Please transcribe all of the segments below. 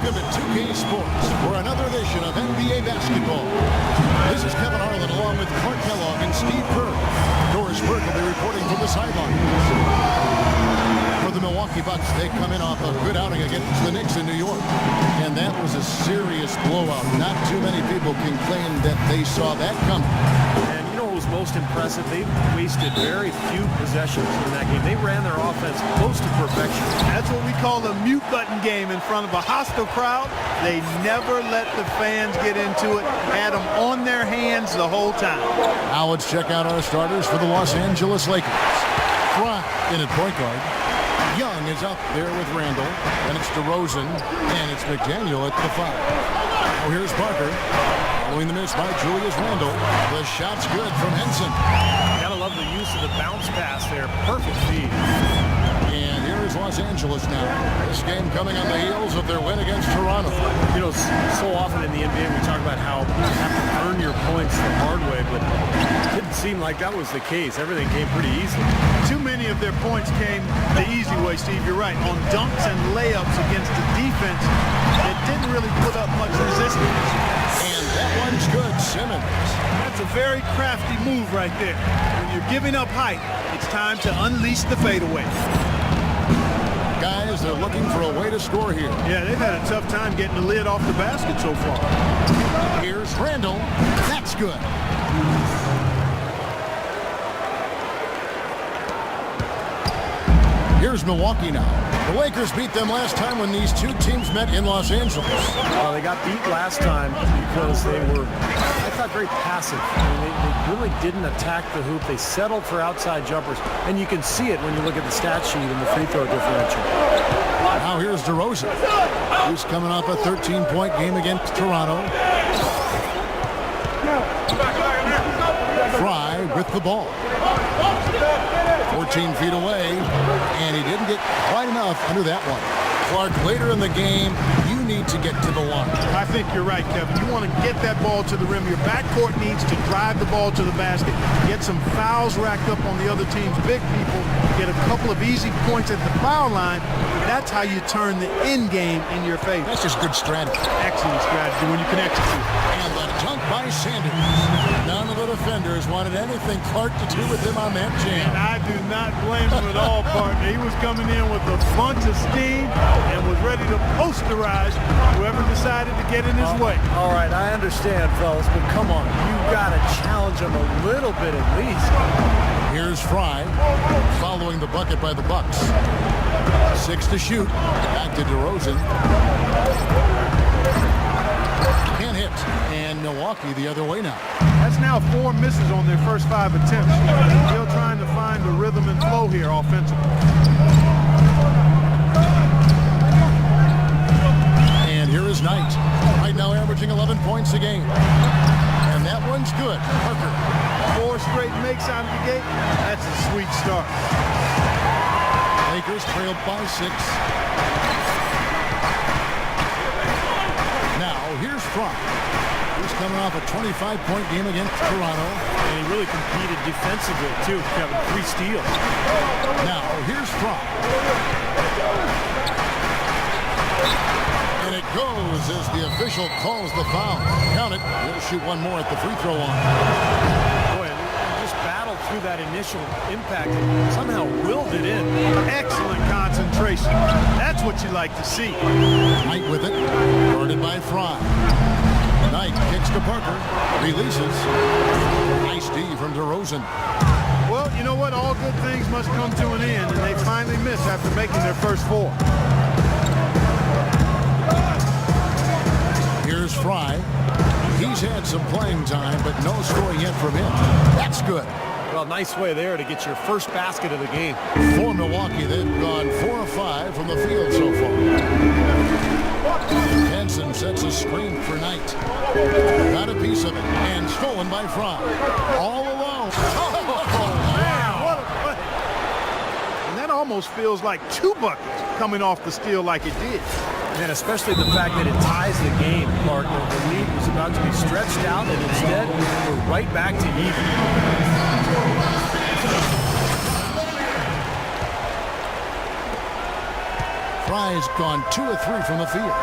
Welcome to 2K Sports for another edition of NBA basketball. This is Kevin Harlan along with Clark Kellogg and Steve Kerr. Doris Burke will be reporting from the sidelines. For the Milwaukee Bucks, they come in off a good outing against the Knicks in New York. And that was a serious blowout. Not too many people can claim that they saw that coming. And you know what was most impressive? They wasted very few possessions in that game. They ran their offense close to perfection. That's what we call the mute button game in front of a hostile crowd. They never let the fans get into it. Had them on their hands the whole time. Now let's check out our starters for the Los Angeles Lakers. Fry in at point guard. Young is up there with Randall, and it's DeRozan, and it's McDaniel at the 5. Oh, here's Parker. Following the miss by Julius Randle. The shot's good from Henson. Gotta love the use of the bounce pass there. Perfect feed. And here is Los Angeles now. This game coming on the heels of their win against Toronto. You know, so often in the NBA we talk about how you have to earn your points the hard way, but it didn't seem like that was the case. Everything came pretty easily. Too many of their points came the easy way, Steve. You're right. On dunks and layups against the defense that didn't really put up much resistance. And that one's good, Simmons. That's a very crafty move right there. When you're giving up height, it's time to unleash the fadeaway. Guys, they're looking for a way to score here. Yeah, they've had a tough time getting the lid off the basket so far. Here's Randall. That's good. Here's Milwaukee now. The Lakers beat them last time when these two teams met in Los Angeles. Well, they got beat last time because they were, I thought, very passive. I mean, they really didn't attack the hoop. They settled for outside jumpers. And you can see it when you look at the stat sheet and the free throw differential. Now here's DeRozan, who's coming off a 13-point game against Toronto. Fry with the ball. 14 feet away, and he didn't get quite enough under that one. Clark, later in the game, you need to get to the line. I think you're right, Kevin. You want to get that ball to the rim. Your backcourt needs to drive the ball to the basket, get some fouls racked up on the other team's big people, get a couple of easy points at the foul line. That's how you turn the end game in your favor. That's just good strategy. Excellent strategy when you can execute. And the dunk by Sanders. None of the defenders wanted anything Clark to do with him on that jam. And I do not blame him at all, partner. He was coming in with a bunch of steam and was ready to posterize whoever decided to get in his way. All right, I understand, fellas, but come on. You've got to challenge him a little bit at least. Here's Fry, following the bucket by the Bucks. 6 to shoot. Back to DeRozan. Can't hit. And Milwaukee the other way now. That's now 4 misses on their first 5 attempts. Still trying to find the rhythm and flow here offensively. And here is Knight. Right now averaging 11 points a game. And that one's good. Parker. 4 straight makes out of the gate. That's a sweet start. Lakers trailed by 6. Now here's Fry. He's coming off a 25-point game against Toronto. And he really competed defensively, too, Kevin. 3 steals. Now here's Fry. And it goes as the official calls the foul. Count it. He'll shoot one more at the free throw line. Boy, he just battled through that initial impact and somehow willed it in. Excellent concentration. That's what you like to see. Knight with it. Guarded by Fry. Knight kicks to Parker. Releases. Nice D from DeRozan. Well, you know what? All good things must come to an end, and they finally miss after making their first 4. Here's Fry. He's had some playing time, but no scoring yet from him. That's good. Well, nice way there to get your first basket of the game. For Milwaukee, they've gone 4 of 5 from the field so far. Henson sets a screen for Knight. Got a piece of it, and stolen by Fry. All alone. Oh, man, what a play. And that almost feels like 2 buckets coming off the steal like it did. And especially the fact that it ties the game, Clark. The lead was about to be stretched out, and instead, we're right back to even. Fry's gone 2 of 3 from the field.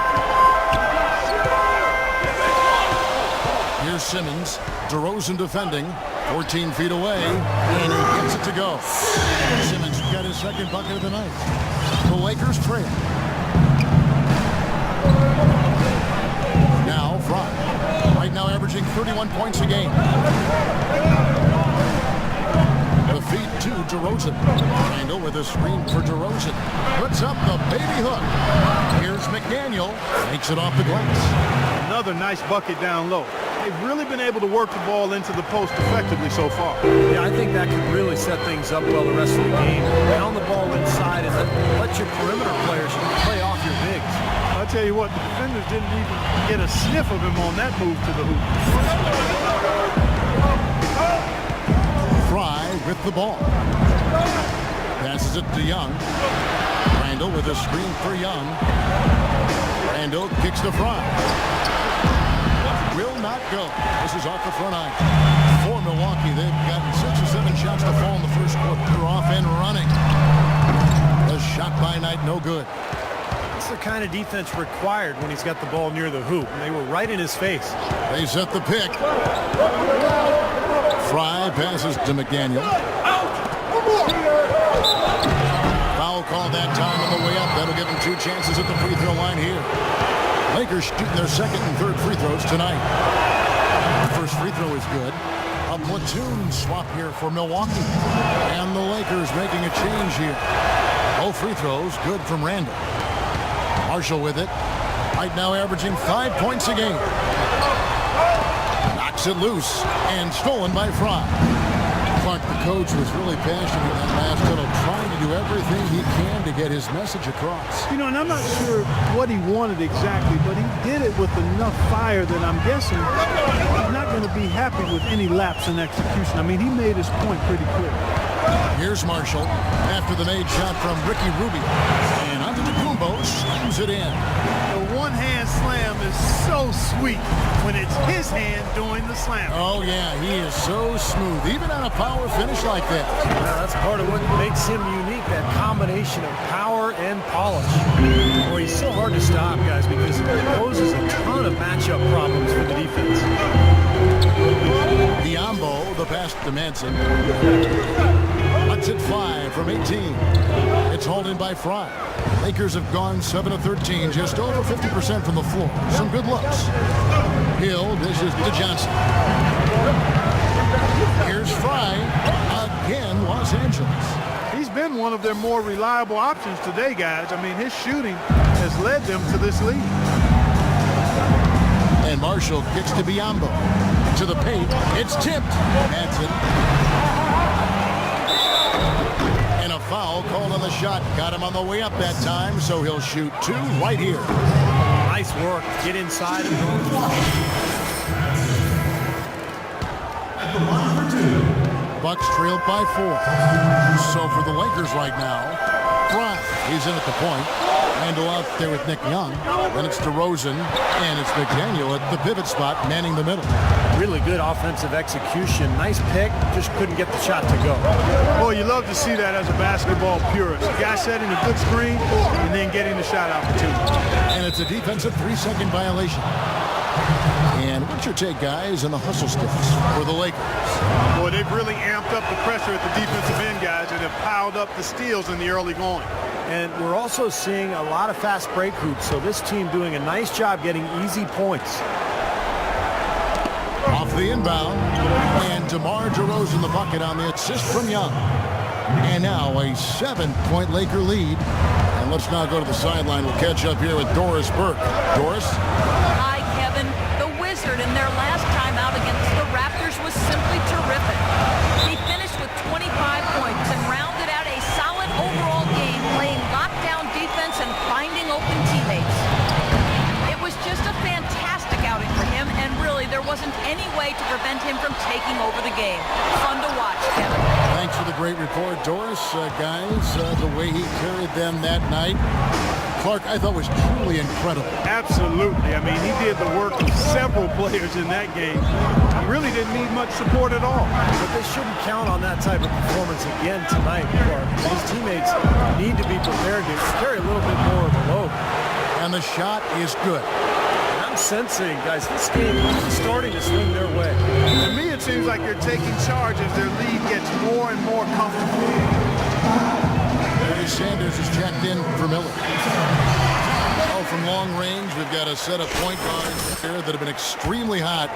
Here's Simmons. DeRozan defending. 14 feet away. And he gets it to go. Simmons got his second bucket of the night. The Lakers trail. Now Fry. Right now averaging 31 points a game. The feed to DeRozan. Randall with a screen for DeRozan. Puts up the baby hook. Here's McDaniel. Takes it off the glass. Another nice bucket down low. They've really been able to work the ball into the post effectively so far. Yeah, I think that could really set things up well the rest of the game. Pound the ball inside and let your perimeter players play off your bigs. I'll tell you what, the defenders didn't even get a sniff of him on that move to the hoop. Fry with the ball. Passes it to Young. Randall with a screen for Young. Randall kicks to Fry. Will not go. This is off the front eye. For Milwaukee, they've gotten 6 or 7 shots to fall in the first quarter. They're off and running. The shot by Knight, no good. That's the kind of defense required when he's got the ball near the hoop. And they were right in his face. They set the pick. Fry passes to McDaniel. Foul called that time on the way up. That'll give him 2 chances at the free throw line here. Lakers shooting their second and third free throws tonight. The first free throw is good. A platoon swap here for Milwaukee. And the Lakers making a change here. Both free throws good from Randall. Marshall with it. Right now averaging 5 points a game. Knocks it loose and stolen by Fry. Clark, the coach, was really passionate in that last tunnel, trying to do everything he can to get his message across. You know, and I'm not sure what he wanted exactly, but he did it with enough fire that I'm guessing he's not going to be happy with any lapse in execution. I mean, he made his point pretty clear. Here's Marshall after the made shot from Ricky Rubio. And Antetokounmpo slams it in. The one-hand slam is so sweet when it's his hand doing the slam. Oh, yeah, he is so smooth, even on a power finish like that. Yeah, that's part of what makes him unique, that combination of power and polish. Boy, he's so hard to stop, guys, because it poses a ton of matchup problems for the defense. Diambo, the pass to Manson. Cuts it 5 from 18. It's hauled in by Fry. Lakers have gone 7 of 13, just over 50% from the floor. Some good looks. Hill dishes to Johnson. Here's Fry. Again, Los Angeles. He's been one of their more reliable options today, guys. I mean, his shooting has led them to this lead. And Marshall kicks to Biombo. To the paint. It's tipped. Manson. And a foul called on the shot. Got him on the way up that time, so he'll shoot 2 right here. Nice work. Get inside and go. Bucks trailed by 4. So for the Lakers right now, Fry, he's in at the point. Randall out there with Nick Young. Then it's DeRozan, and it's McDaniel at the pivot spot, manning the middle. Really good offensive execution. Nice pick, just couldn't get the shot to go. Boy, you love to see that as a basketball purist. The guy setting a good screen and then getting the shot opportunity. And it's a defensive 3-second violation. And what's your take, guys, on the hustle sticks for the Lakers? Boy, they've really amped up the pressure at the defensive end, guys, and have piled up the steals in the early going. And we're also seeing a lot of fast break hoops, so this team doing a nice job getting easy points. Off the inbound, and DeMar DeRozan the bucket on the assist from Young. And now a 7-point Laker lead. And let's now go to the sideline. We'll catch up here with Doris Burke. Doris? Hi, Kevin. The Wizard in their last time out against the Raptors was simply terrific. He finished with 25 points and rounded out a solid overall game, playing lockdown defense and finding open teammates. It was just a fantastic outing for him, and really there wasn't any way to prevent him from taking over the game. Fun to watch, Kevin. Thanks for the great report, Doris. Guys, the way he carried them that night, Clark, I thought was truly incredible. Absolutely. I mean, he did the work of several players in that game. He really didn't need much support at all. But they shouldn't count on that type of performance again tonight, Clark. His teammates need to be prepared to carry a little bit more of the load. And the shot is good. I'm sensing, guys, this game is starting to swing their way. To me, it seems like they're taking charge as their lead gets more and more comfortable. Barry Sanders is checked in for Miller. Oh, from long range, we've got a set of point guards here that have been extremely hot.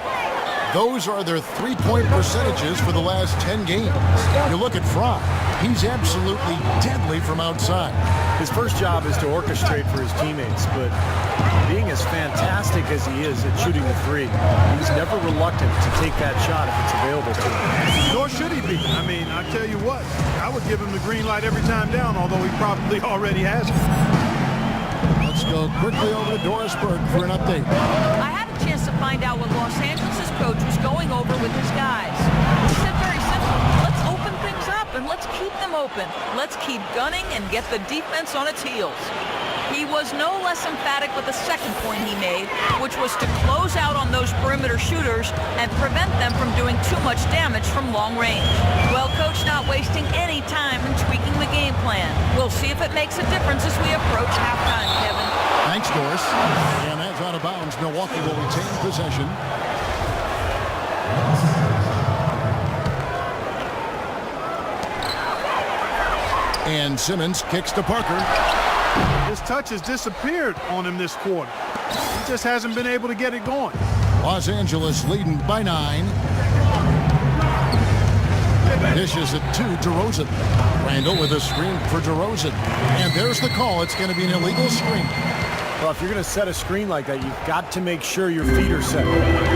Those are their three-point percentages for the last 10 games. You look at Fry. He's absolutely deadly from outside. His first job is to orchestrate for his teammates, but being as fantastic as he is at shooting the three, he's never reluctant to take that shot if it's available to him. Nor should he be. I mean, I tell you what, I would give him the green light every time down, although he probably already has it. Let's go quickly over to Doris Burke for an update. I had a chance to find out what Los Angeles' coach was going over with his guys. He said very simple, let's open things up and let's keep them open. Let's keep gunning and get the defense on its heels. He was no less emphatic with the second point he made, which was to close out on those perimeter shooters and prevent them from doing too much damage from long range. Well, coach not wasting any time in tweaking the game plan. We'll see if it makes a difference as we approach halftime, Kevin. Thanks, Doris. And that's out of bounds. Milwaukee will retain possession. And Simmons kicks to Parker. His touch has disappeared on him this quarter. He just hasn't been able to get it going. Los Angeles leading by 9. Dishes it to DeRozan. Randall with a screen for DeRozan. And there's the call. It's going to be an illegal screen. Well, if you're going to set a screen like that, you've got to make sure your feet are set.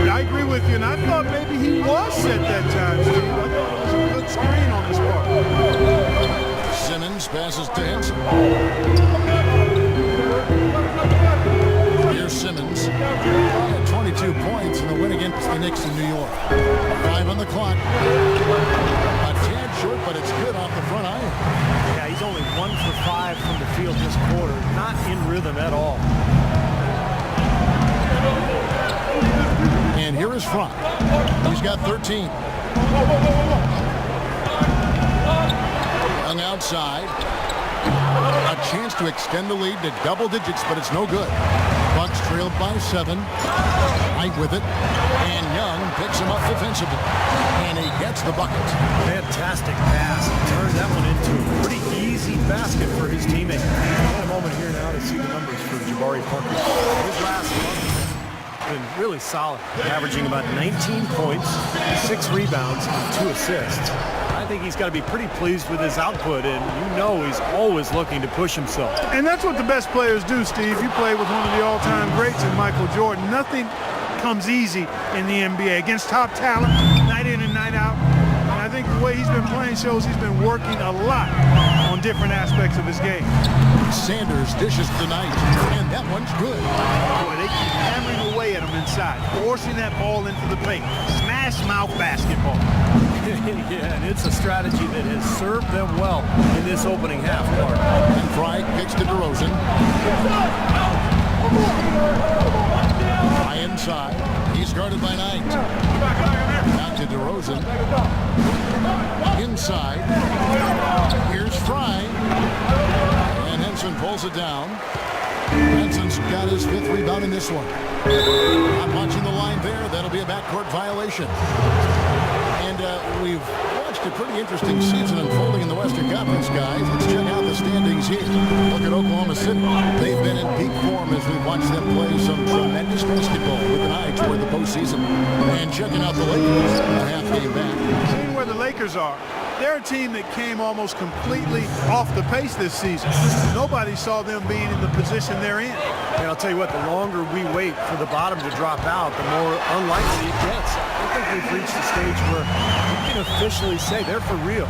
I agree with you, and I thought maybe he was set that time, Steve. I thought it was a good screen on his part. Simmons passes to Henson. Here's Simmons. He had 22 points in the win against the Knicks in New York. 5 on the clock. A tad short, but it's good off the front iron. Yeah, he's only 1 for 5 from the field this quarter. Not in rhythm at all. And here is Fry. He's got 13. Young outside. A chance to extend the lead to double digits, but it's no good. Bucks trailed by 7. Knight with it. And Young picks him up defensively. And he gets the bucket. Fantastic pass. Turned that one into a pretty easy basket for his teammate. In a moment here now to see the numbers for Jabari Parker. His last month has been really solid, averaging about 19 points, 6 rebounds, and 2 assists. I think he's got to be pretty pleased with his output, and you know he's always looking to push himself. And that's what the best players do, Steve. You play with one of the all-time greats in Michael Jordan. Nothing comes easy in the NBA against top talent, night in and night out. And I think the way he's been playing shows he's been working a lot on different aspects of his game. Sanders dishes to Knight, and that one's good. Boy, they keep hammering away at him inside, forcing that ball into the paint. Smash mouth basketball. Yeah, and it's a strategy that has served them well in this opening half, Mark. And Fry kicks to DeRozan. Fry inside. He's guarded by Knight. Back to DeRozan. Inside. Here's Fry. And Henson pulls it down. Henson's got his 5th rebound in this one. Not watching the line there. That'll be a backcourt violation. And we've watched a pretty interesting season unfolding in the Western Conference, guys. Let's check out the standings here. Look at Oklahoma City. They've been in peak form as we've watched them play some tremendous basketball with an eye toward the postseason. And checking out the Lakers, a half game back. Seeing where the Lakers are, they're a team that came almost completely off the pace this season. Nobody saw them being in the position they're in. And I'll tell you what, the longer we wait for the bottom to drop out, the more unlikely it gets. I think we've reached a stage where you can officially say they're for real.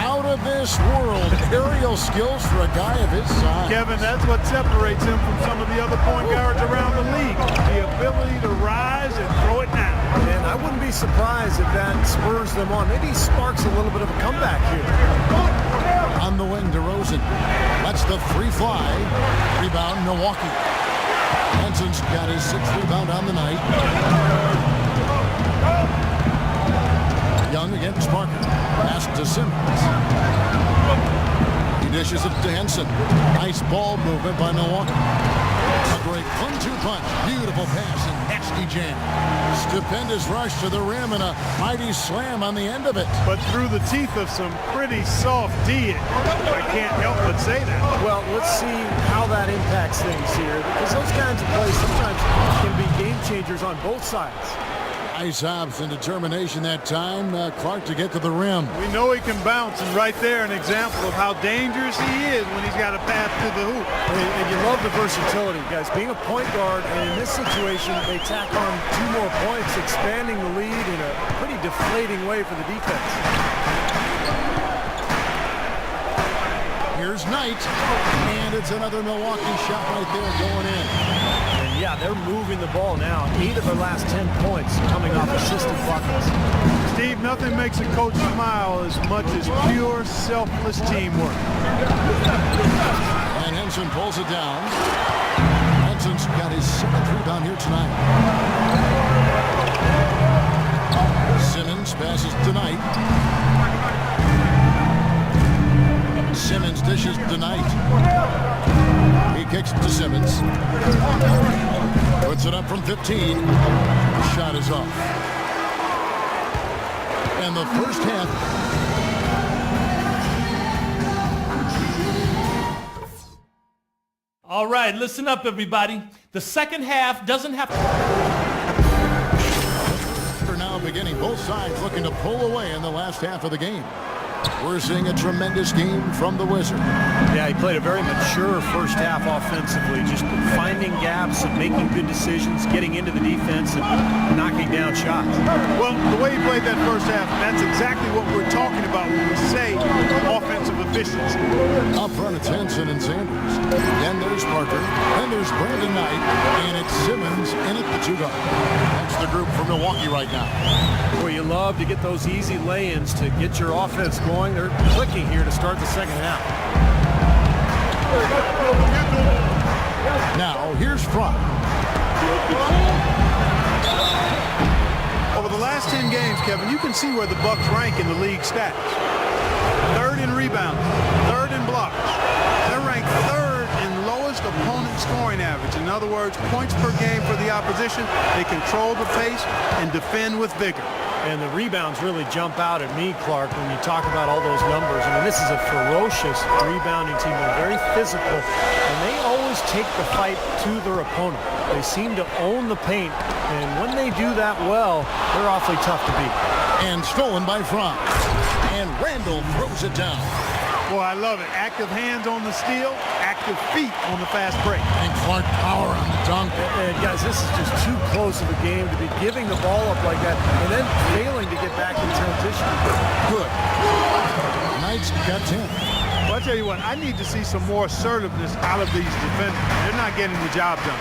Out of this world, aerial skills for a guy of his size. Kevin, that's what separates him from some of the other point guards around the league. The ability to rise and throw it down. And I wouldn't be surprised if that spurs them on. Maybe sparks a little bit of a comeback here. On the wing, DeRozan lets the 3 fly. Rebound, Milwaukee. Henson's got his 6th rebound on the night. Young against Parker. Pass to Simmons. He dishes it to Henson. Nice ball movement by Milwaukee. Great 1-2 punch. Beautiful pass and nasty jam. Stupendous rush to the rim and a mighty slam on the end of it. But through the teeth of some pretty soft D. I can't help but say that. Well, let's see how that impacts things here, because those kinds of plays sometimes can be game changers on both sides. Nice hops and determination that time. Clark to get to the rim. We know he can bounce, and right there an example of how dangerous he is when he's got a path to the hoop. And you love the versatility, guys. Being a point guard, and in this situation, they tack on 2 more points, expanding the lead in a pretty deflating way for the defense. Here's Knight, and it's another Milwaukee shot right there going in. And yeah, they're moving the ball now. 8 of their last 10 points coming off assisted buckets. Steve, nothing makes a coach smile as much as pure, selfless teamwork. And Henson pulls it down. Henson's got his 7th rebound here tonight. Simmons passes to Knight. Simmons dishes to Knight. He kicks to Simmons. Puts it up from 15. The shot is off. And the first half. All right, listen up, everybody. The second half doesn't have to... They're now beginning, both sides looking to pull away in the last half of the game. We're seeing a tremendous game from the Wizard. Yeah, he played a very mature first half offensively, just finding gaps and making good decisions, getting into the defense and knocking down shots. Well, the way he played that first half, that's exactly what we're talking about when we say offensive efficiency. Up front, it's Henson and Sanders. Then there's Parker. Then there's Brandon Knight. And it's Simmons in at the 2 guard. That's the group for Milwaukee right now. Well, you love to get those easy lay-ins to get your offense going. They're clicking here to start the second half. Now, here's Fry. Over the last 10 games, Kevin, you can see where the Bucks rank in the league stats. 3rd in rebounds, 3rd in blocks. They're ranked 3rd in lowest opponent scoring average. In other words, points per game for the opposition. They control the pace and defend with vigor. And the rebounds really jump out at me, Clark, when you talk about all those numbers. I mean, this is a ferocious rebounding team. They're very physical, and they always take the fight to their opponent. They seem to own the paint, and when they do that well, they're awfully tough to beat. And stolen by Fry. And Randall throws it down. Boy, I love it. Active hands on the steal, active feet on the fast break. And Clark power on the dunk. And guys, this is just too close of a game to be giving the ball up like that and then failing to get back in transition. Good. Knight's got 10. Well, I tell you what, I need to see some more assertiveness out of these defenders. They're not getting the job done.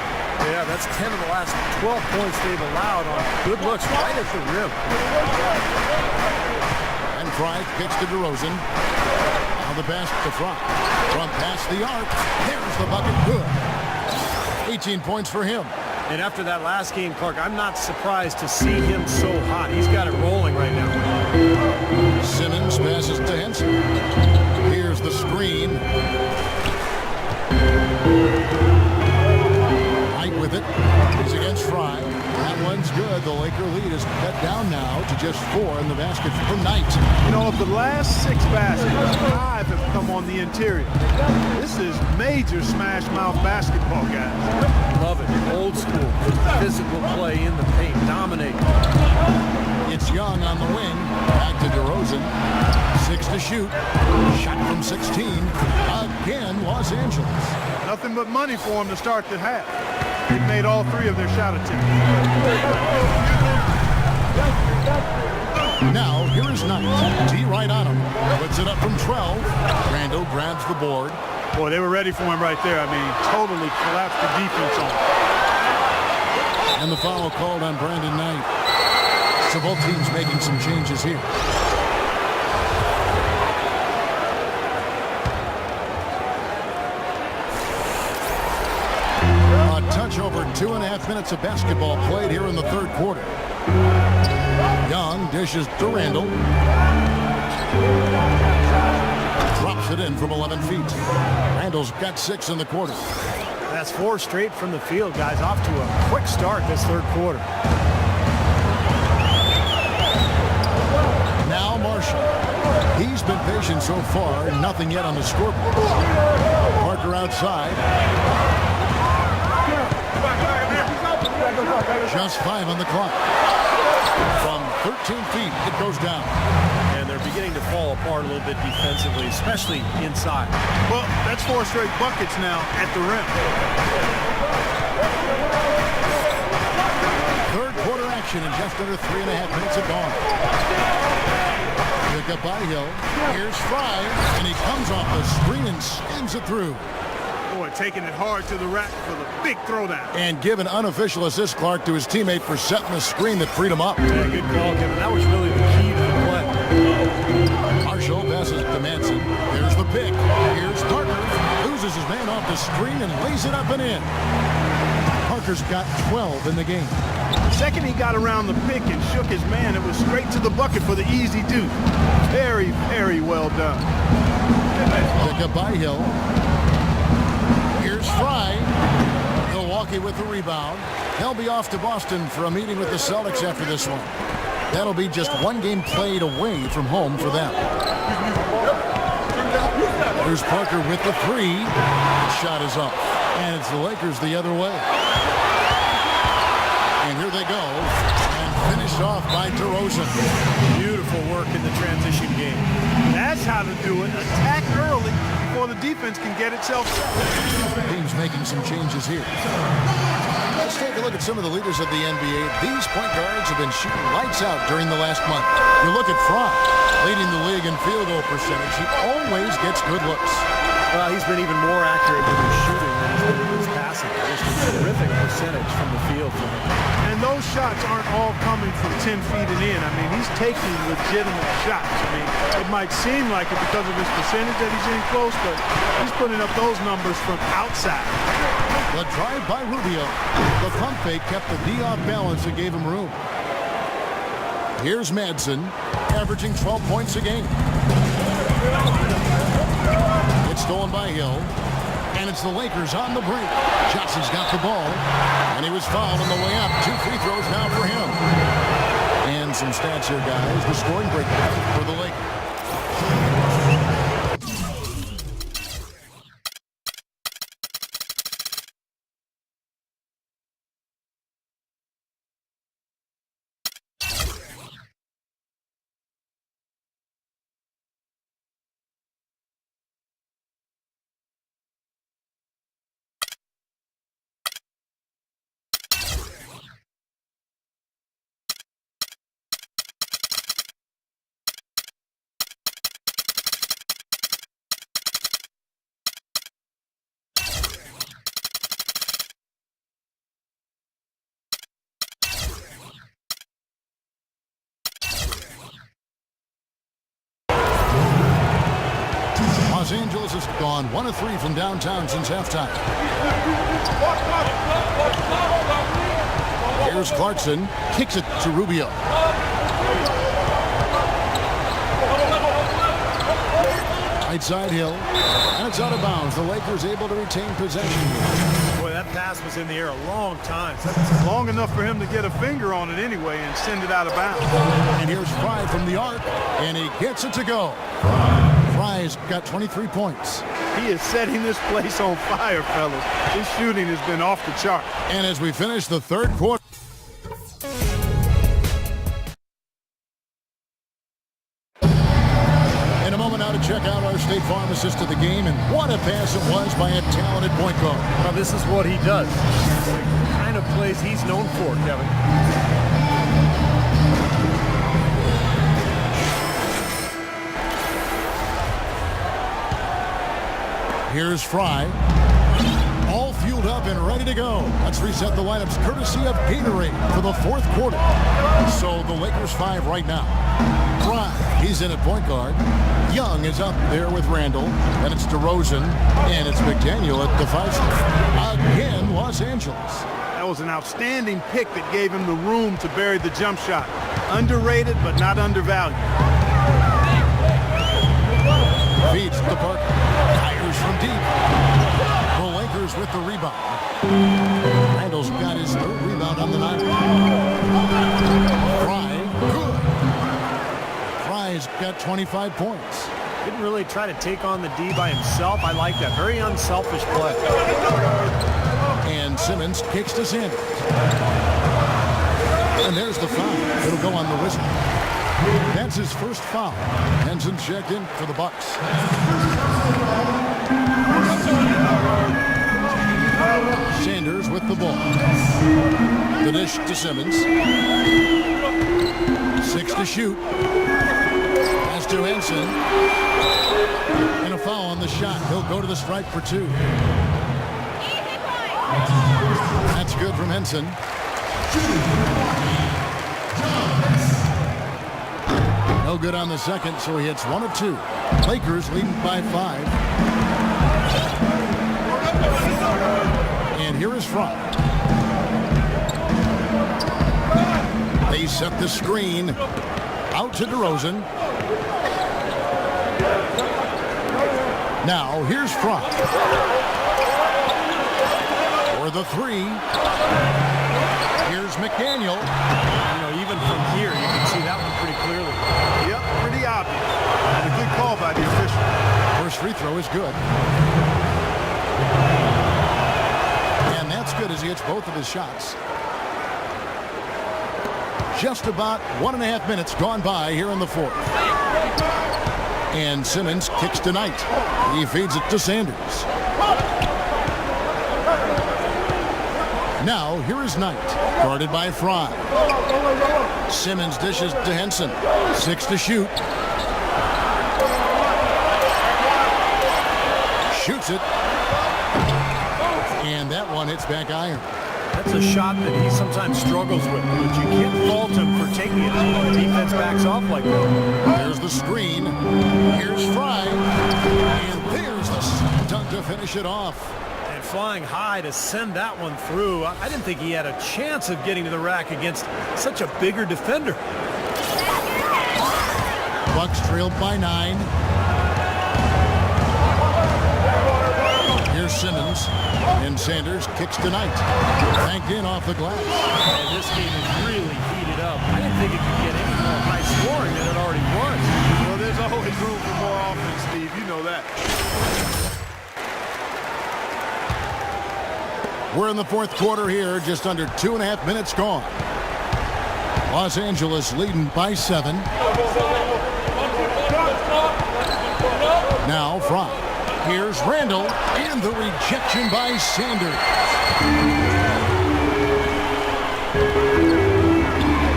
Yeah, that's 10 of the last 12 points they've allowed on good looks right at the rim. And Fry kicks to DeRozan. Now the pass to Fry. From past the arc. There's the bucket. Good. 18 points for him. And after that last game, Clark, I'm not surprised to see him so hot. He's got it rolling right now. Simmons passes to Henson. Here's the screen. Knight with it. He's against Fry. That one's good. The Laker lead is cut down now to just 4 in the basket from Knight. You know, of the last 6 baskets, 5 have come on the interior. This is major smash mouth basketball, guys. Love it. Old school. Physical play in the paint. Dominate. It's Young on the wing. Back to DeRozan. 6 to shoot. Shot from 16. Again, Los Angeles. Nothing but money for them to start the half. They've made all 3 of their shot attempts. Now, here is Knight. T right on him. Puts it up from 12. Randall grabs the board. Boy, they were ready for him right there. I mean, totally collapsed the defense on him. And the foul called on Brandon Knight. So both teams making some changes here. A touch over 2.5 minutes of basketball played here in the 3rd quarter. Young dishes to Randall. Drops it in from 11 feet. Randall's got 6 in the quarter. That's 4 straight from the field, guys. Off to a quick start this third quarter. Now Marshall. He's been patient so far. Nothing yet on the scoreboard. Parker outside. Just 5 on the clock. From 13 feet, it goes down. And they're beginning to fall apart a little bit defensively, especially inside. Well, that's 4 straight buckets now at the rim. Third quarter action in just under 3.5 minutes have gone. Pick up by Hill. Here's Fry, and he comes off the screen and skins it through. Boy, taking it hard to the rack for the big throwdown. And give an unofficial assist, Clark, to his teammate for setting the screen that freed him up. Yeah, good call, Kevin. That was really the key to the play. Marshall passes to Manson. There's the pick. Here's Parker. Loses his man off the screen and lays it up and in. Parker's got 12 in the game. The second he got around the pick and shook his man, it was straight to the bucket for the easy two. Very, very well done. Pick up by Hill. Here's Fry. Milwaukee with the rebound. They'll be off to Boston for a meeting with the Celtics after this one. That'll be just 1 game played away from home for them. Here's Parker with the 3. The shot is up. And it's the Lakers the other way. And here they go. And finished off by DeRozan. Beautiful work in the transition game. That's how to do it. Attack early before the defense can get itself set. Team's making some changes here. Let's take a look at some of the leaders of the NBA. These point guards have been shooting lights out during the last month. You look at Fry, leading the league in field goal percentage. He always gets good looks. Well, he's been even more accurate with his shooting than he's been with his passing. Just a terrific percentage from the field for him. And those shots aren't all coming from 10 feet and in. I mean, he's taking legitimate shots. I mean, it might seem like it because of his percentage that he's in close, but he's putting up those numbers from outside. The drive by Rubio. The pump fake kept the D off balance and gave him room. Here's Madsen, averaging 12 points a game. It's stolen by Hill. And it's the Lakers on the brink. Johnson's got the ball. And he was fouled on the way up. 2 free throws now for him. And some stats here, guys. The scoring breakdown for the Lakers. Los Angeles has gone 1 of 3 from downtown since halftime. Here's Clarkson, kicks it to Rubio. Right side Hill, and it's out of bounds. The Lakers able to retain possession. Boy, that pass was in the air a long time. Long enough for him to get a finger on it anyway and send it out of bounds. And here's Fry from the arc, and he gets it to go. Fry's got 23 points. He is setting this place on fire, fellas. His shooting has been off the chart. And as we finish the third quarter. In a moment now to check out our State Farm assist to the game, and what a pass it was by a talented point guard. Well, this is what he does. It's the kind of plays he's known for, Kevin. Here's Fry. All fueled up and ready to go. Let's reset the lineups courtesy of Gatorade for the fourth quarter. So the Lakers 5 right now. Fry, he's in at point guard. Young is up there with Randall. And it's DeRozan. And it's McDaniel at the 5 spot. Again, Los Angeles. That was an outstanding pick that gave him the room to bury the jump shot. Underrated, but not undervalued. Feeds to Parker. Fires from deep. The Lakers with the rebound. got 25 points. Didn't really try to take on the D by himself. I like that. Very unselfish play. And Simmons kicks to Sanders. And there's the foul. It'll go on the whistle. That's his first foul. Henson checked in for the Bucks. Sanders with the ball. The dish to Simmons. 6 to shoot. Pass to Henson. And a foul on the shot. He'll go to the stripe for 2. That's good from Henson. No good on the second, so he hits 1 of 2. Lakers leading by 5. And here is Frank. They set the screen out to DeRozan. Now here's Frank for the 3. Here's McDaniel. You know, even from here, you can see that one pretty clearly. Yep, pretty obvious. And a good call by the official. First free throw is good. And that's good as he hits both of his shots. Just about 1.5 minutes gone by here in the 4th. And Simmons kicks to Knight. He feeds it to Sanders. Now here is Knight, guarded by Fry. Simmons dishes to Henson. 6 to shoot. Shoots it. And that one hits back iron. That's a shot that he sometimes struggles with, but you can't fault him for taking it. The defense backs off like that. There's the screen. Here's Fry. And there's the dunk to finish it off. And flying high to send that one through. I didn't think he had a chance of getting to the rack against such a bigger defender. Bucks trailed by 9. Here's Simmons. And Sanders kicks to Knight. Banked in off the glass. And this game is really heated up. I didn't think it could get any more high scoring than it already was. Well, there's always room for more offense, Steve. You know that. We're in the 4th quarter here. Just under 2.5 minutes gone. Los Angeles leading by 7. Now Fry. Here's Randall, and the rejection by Sanders.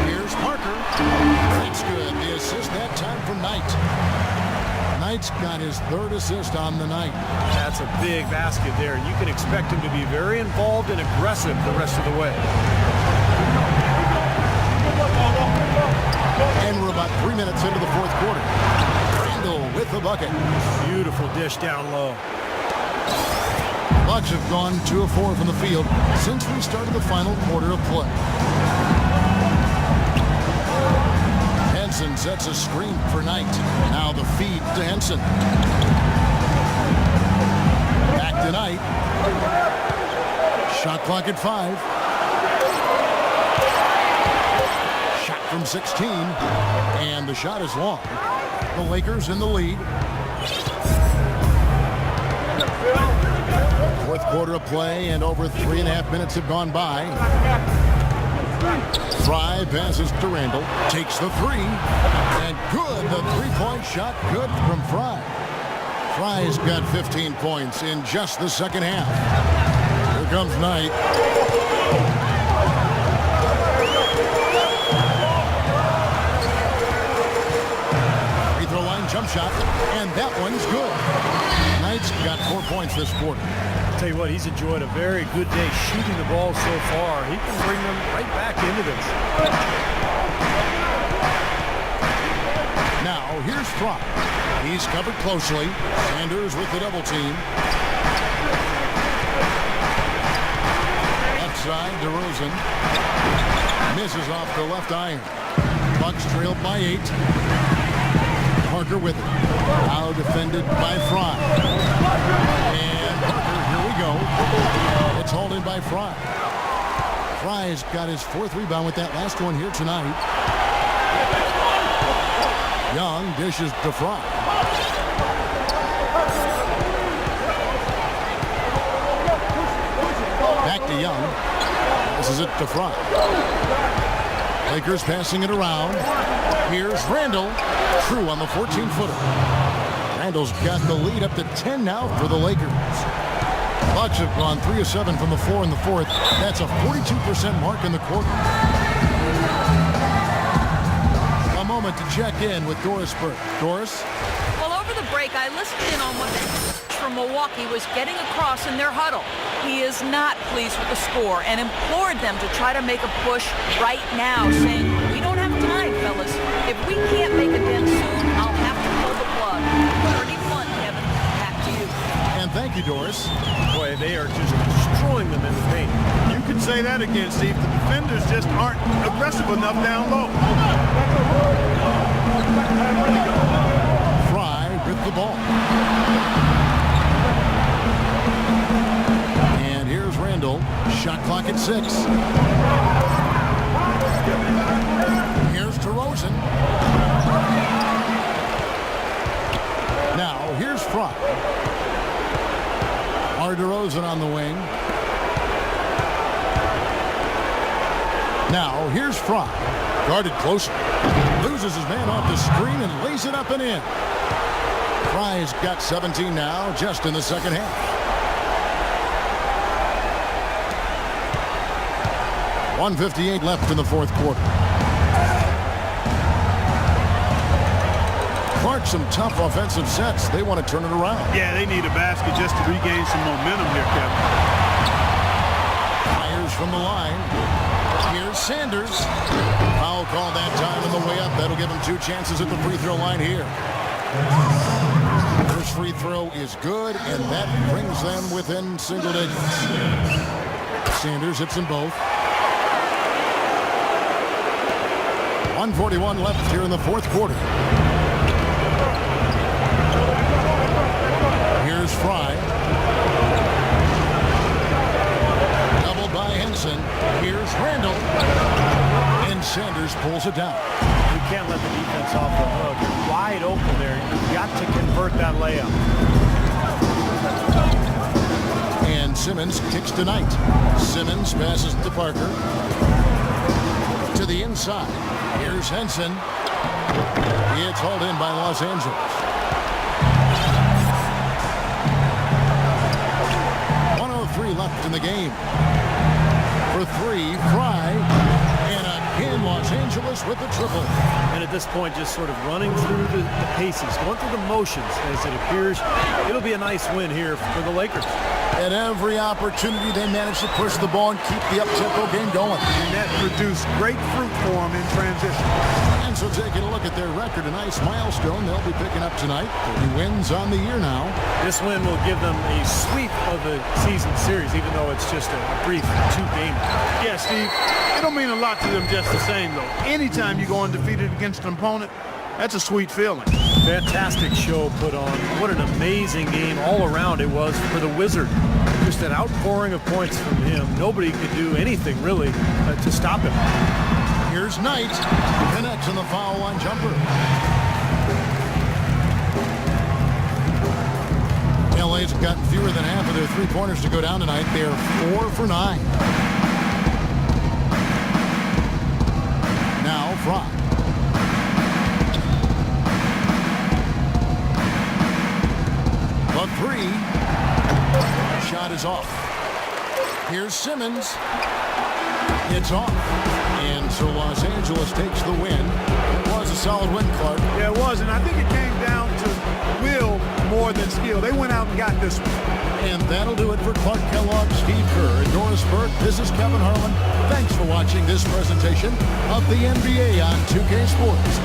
Here's Parker. That's good. The assist that time from Knight. Knight's got his 3rd assist on the night. That's a big basket there. You can expect him to be very involved and aggressive the rest of the way. And we're about 3 minutes into the 4th quarter. With the bucket. Beautiful dish down low. Bucks have gone 2 of 4 from the field since we started the final quarter of play. Henson sets a screen for Knight. Now the feed to Henson. Back to Knight. Shot clock at 5. Shot from 16. And the shot is long. The Lakers in the lead. 4th quarter of play, and over 3.5 minutes have gone by. Fry passes to Randall, takes the 3, and good. The 3-point shot, good from Fry. Fry's got 15 points in just the second half. Here comes Knight. Jump shot, and that one's good. Knight's got 4 points this quarter. I'll tell you what, he's enjoyed a very good day shooting the ball so far. He can bring them right back into this. Now, here's Fry. He's covered closely. Sanders with the double team. Left side, DeRozan. Misses off the left iron. Bucks trailed by 8. Parker with it. Now defended by Fry. And Parker, here we go. It's hauled in by Fry. Fry's got his 4th rebound with that last one here tonight. Young dishes to Fry. Back to Young. This is it to Fry. Lakers passing it around. Here's Randall. True on the 14-footer. Randall's got the lead up to 10 now for the Lakers. Bucks have gone 3 of 7 from the floor in the fourth. That's a 42% mark in the quarter. A moment to check in with Doris Burke. Doris? Well, over the break, I listened in on what the coach from Milwaukee was getting across in their huddle. He is not pleased with the score and implored them to try to make a push right now, saying, we don't have time, fellas. If we can't make a dent soon, I'll have to pull the plug. Pretty fun, Kevin. Back to you. And thank you, Doris. Boy, they are just destroying them in the paint. You can say that again, Steve. The defenders just aren't aggressive enough down low. Fry with the ball. And here's Randall. Shot clock at 6. Here's DeRozan. Now, here's Fry. DeRozan on the wing. Now, here's Fry. Guarded closer. Loses his man off the screen and lays it up and in. Fry's got 17 now, just in the second half. .158 left in the fourth quarter. Clark, some tough offensive sets. They want to turn it around. Yeah, they need a basket just to regain some momentum here, Kevin. Fires from the line. Here's Sanders. Foul call that time on the way up. That'll give him 2 chances at the free throw line here. First free throw is good, and that brings them within single digits. Sanders hits them both. 1:41 left here in the fourth quarter. Here's Fry. Doubled by Henson. Here's Randall. And Sanders pulls it down. You can't let the defense off the hook. You're wide open there. You've got to convert that layup. And Simmons kicks to Knight. Simmons passes to Parker. To the inside. Here's Henson. It's hauled in by Los Angeles. 1:03 left in the game. For 3, Fry. And again, Los Angeles with the triple. And at this point, just sort of running through the paces, going through the motions as it appears. It'll be a nice win here for the Lakers. At every opportunity, they manage to push the ball and keep the up-tempo game going. And that produced great fruit for them in transition. And so taking a look at their record, a nice milestone they'll be picking up tonight. 30 wins on the year now. This win will give them a sweep of the season series, even though it's just a brief 2-game. Yeah, Steve, it'll mean a lot to them just the same, though. Anytime you go undefeated against an opponent, that's a sweet feeling. Fantastic show put on. What an amazing game all around it was for the Wizard. Just an outpouring of points from him. Nobody could do anything, really, to stop him. Here's Knight. Connects on the foul line jumper. LA's gotten fewer than half of their three-pointers to go down tonight. They are 4 for 9. Now Fry. The 3. Shot is off. Here's Simmons. It's off. And so Los Angeles takes the win. It was a solid win, Clark. Yeah, it was, and I think it came down to will more than skill. They went out and got this one. And that'll do it for Clark Kellogg, Steve Kerr, and Doris Burke. This is Kevin Harlan. Thanks for watching this presentation of the NBA on 2K Sports.